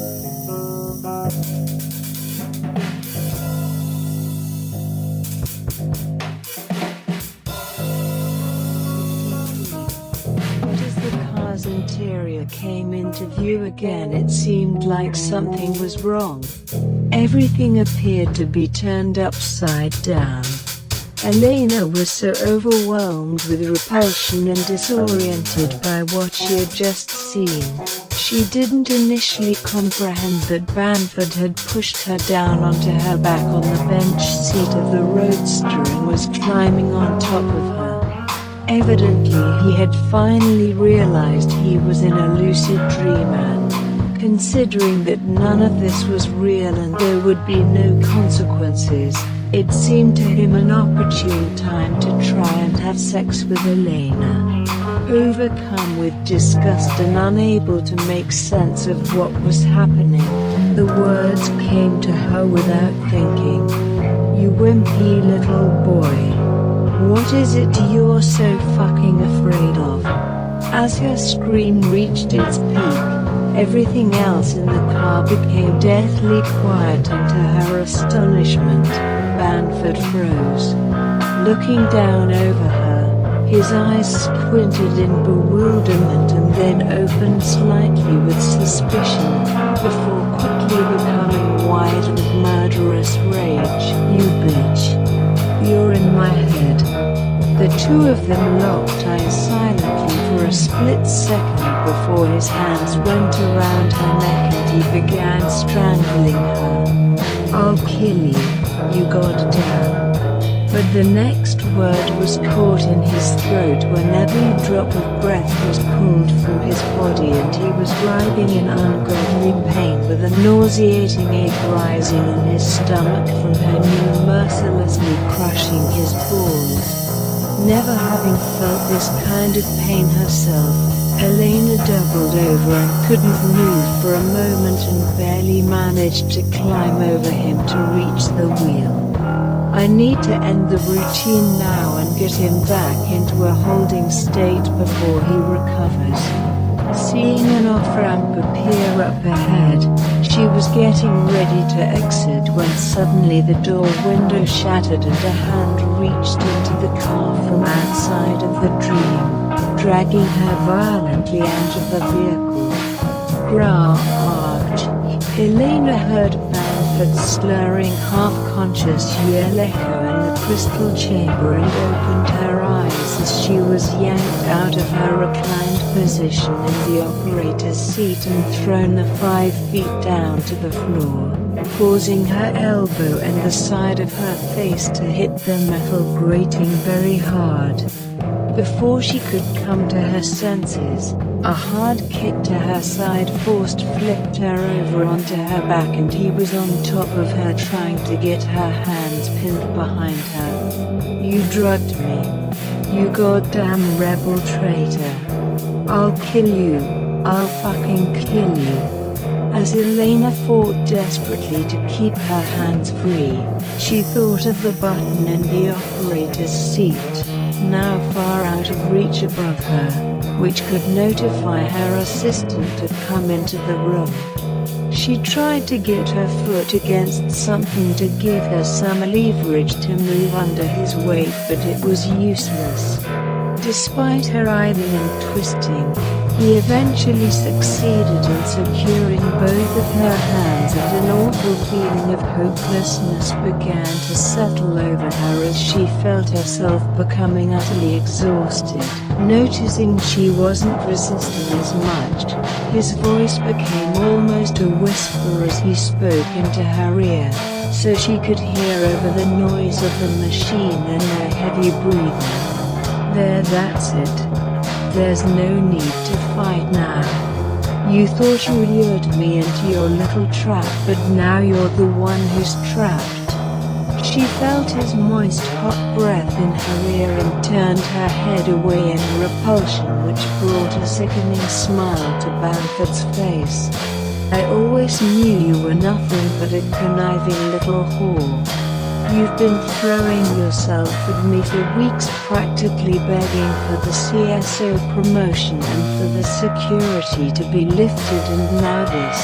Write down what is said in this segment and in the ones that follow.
As the car's interior came into view again, it seemed like something was wrong. Everything appeared to be turned upside down. Elena was so overwhelmed with repulsion and disoriented by what she had just seen. She didn't initially comprehend that Bamford had pushed her down onto her back on the bench seat of the roadster and was climbing on top of her. Evidently he had finally realized he was in a lucid dream, and, considering that none of this was real and there would be no consequences, it seemed to him an opportune time to try and have sex with Elena. Overcome with disgust and unable to make sense of what was happening, the words came to her without thinking. "You wimpy little boy. What is it you're so fucking afraid of?" As her scream reached its peak, everything else in the car became deathly quiet, and to her astonishment, Bamford froze. Looking down over her, his eyes squinted in bewilderment and then opened slightly with suspicion, before quickly becoming wide with murderous rage. "You bitch. You're in my head." The two of them locked eyes silently for a split second before his hands went around her neck and he began strangling her. "I'll kill you, you goddamn." But the next word was caught in his throat when every drop of breath was pulled from his body and he was writhing in ungodly pain, with a nauseating ache rising in his stomach from her knee mercilessly crushing his balls. Never having felt this kind of pain herself, Elena doubled over and couldn't move for a moment and barely managed to climb over him to reach the wheel. "I need to end the routine now and get him back into a holding state before he recovers." Seeing an off-ramp appear up ahead, she was getting ready to exit when suddenly the door window shattered and a hand reached into the car from outside of the dream, dragging her violently out of the vehicle. "Garage!" Elena heard Bamford's slurring, half-conscious yell echo in the crystal chamber and opened her eyes as she was yanked out of her reclined position in the operator's seat and thrown the 5 feet down to the floor, causing her elbow and the side of her face to hit the metal grating very hard. Before she could come to her senses, a hard kick to her side forced flipped her over onto her back and he was on top of her trying to get her hands pinned behind her. "You drugged me. You goddamn rebel traitor. I'll kill you. I'll fucking kill you." As Elena fought desperately to keep her hands free, she thought of the button in the operator's seat, now far out of reach above her, which could notify her assistant to come into the room. She tried to get her foot against something to give her some leverage to move under his weight, but it was useless. Despite her writhing and twisting, he eventually succeeded in securing both of her hands, and an awful feeling of hopelessness began to settle over her as she felt herself becoming utterly exhausted. Noticing she wasn't resisting as much, his voice became almost a whisper as he spoke into her ear, so she could hear over the noise of the machine and her heavy breathing. "There, that's it. There's no need to fight now. You thought you lured me into your little trap, but now you're the one who's trapped." She felt his moist, hot breath in her ear and turned her head away in repulsion, which brought a sickening smile to Bamford's face. "I always knew you were nothing but a conniving little whore. You've been throwing yourself at me for weeks, practically begging for the CSO promotion and for the security to be lifted, and now this.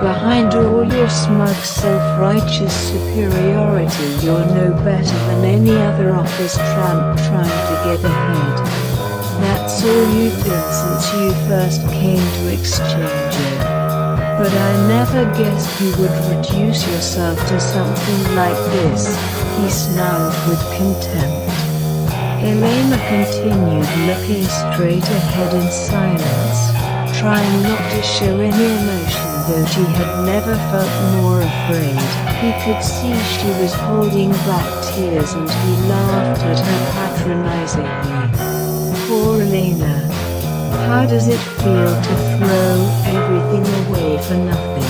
Behind all your smug self-righteous superiority, you're no better than any other office tramp trying to get ahead. That's all you've been since you first came to Exchange. But I never guessed you would reduce yourself to something like this, he snarled with contempt. Elena continued looking straight ahead in silence, trying not to show any emotion, though she had never felt more afraid. He could see she was holding back tears, and he laughed at her patronizingly. Poor Elena. How does it feel to throw everything away for nothing?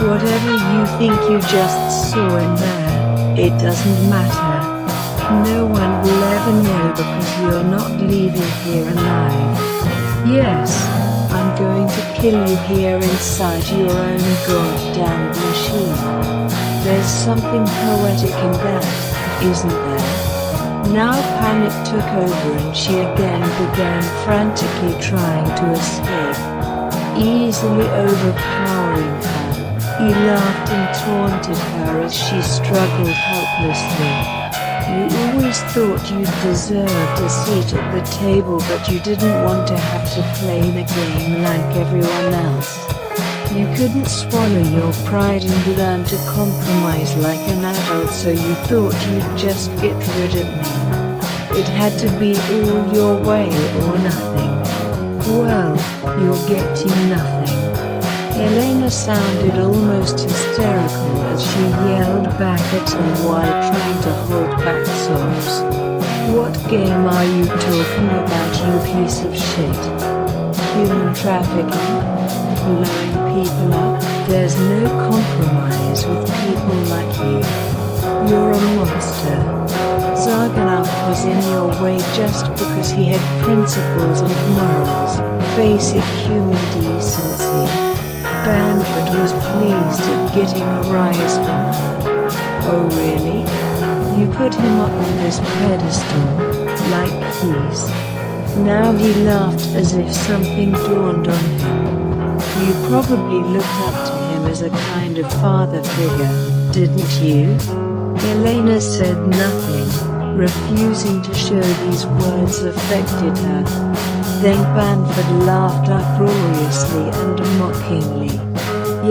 Whatever you think you just saw in there, it doesn't matter. No one will ever know because you're not leaving here alive. Yes, I'm going to kill you here inside your own goddamn machine. There's something poetic in that, isn't there? Now panic took over and she again began frantically trying to escape, easily overpowering her. He laughed and taunted her as she struggled helplessly. You always thought you deserved a seat at the table, but you didn't want to have to play the game like everyone else. You couldn't swallow your pride and learn to compromise like an adult, so you thought you'd just get rid of me. It had to be all your way or nothing. Well, you're getting nothing. Elena sounded almost hysterical as she yelled back at him while trying to hold back sobs. What game are you talking about, you piece of shit? Human trafficking? Blowing people up? There's no compromise with people like you. You're a monster. Zarganov was in your way just because he had principles and morals, basic human decency. Banford was pleased at getting a rise from her. Oh really? You put him up on this pedestal, like keys. Now he laughed as if something dawned on him. You probably looked up to him as a kind of father figure, didn't you? Elena said nothing, refusing to show these words affected her. Then Banford laughed uproariously and mockingly.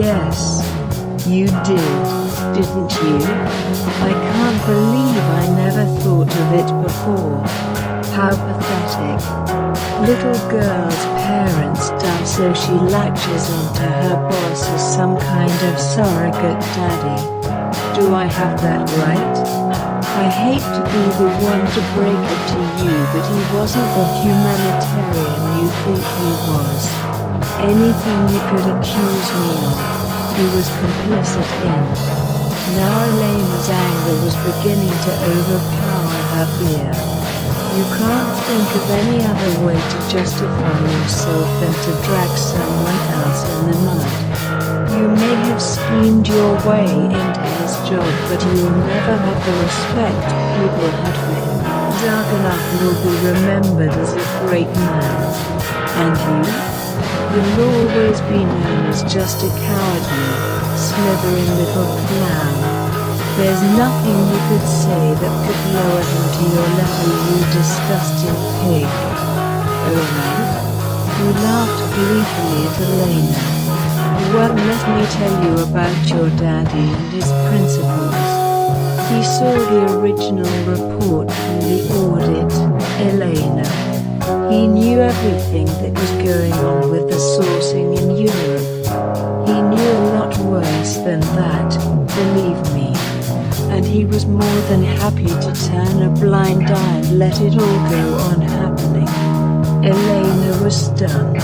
Yes, you didn't you? I can't believe I never thought of it before. How pathetic. Little girl's parents die, so she latches onto her boss as some kind of surrogate daddy. Do I have that right? I hate to be the one to break it to you, but he wasn't the humanitarian you think he was. Anything you could accuse me of, he was complicit in. Now Elena's anger was beginning to overpower her fear. You can't think of any other way to justify yourself than to drag someone else in the mud. You may have schemed your way into his job, but you'll never have the respect people had for him. Zarganov will be remembered as a great man. And you? You'll always be known as just a cowardly, slithering little clown. There's nothing you could say that could lower him to your level, you disgusting pig. Oh no? He laughed gleefully at Elena. Well, let me tell you about your daddy and his principles. He saw the original report from the audit, Elena. He knew everything that was going on with the sourcing in Europe. He knew a lot worse than that, believe me. And he was more than happy to turn a blind eye and let it all go on happening. Elena was stunned.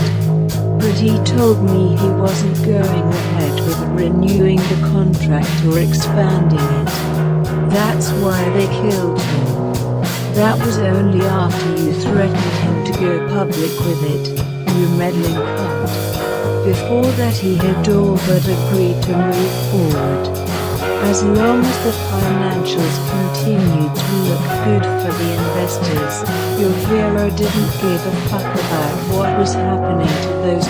But he told me he wasn't going ahead with renewing the contract or expanding it. That's why they killed him. That was only after you threatened him to go public with it, you meddling cunt. Before that he had all but agreed to move forward. As long as the financials continued to look good for the investors, your hero didn't give a fuck about what was happening to those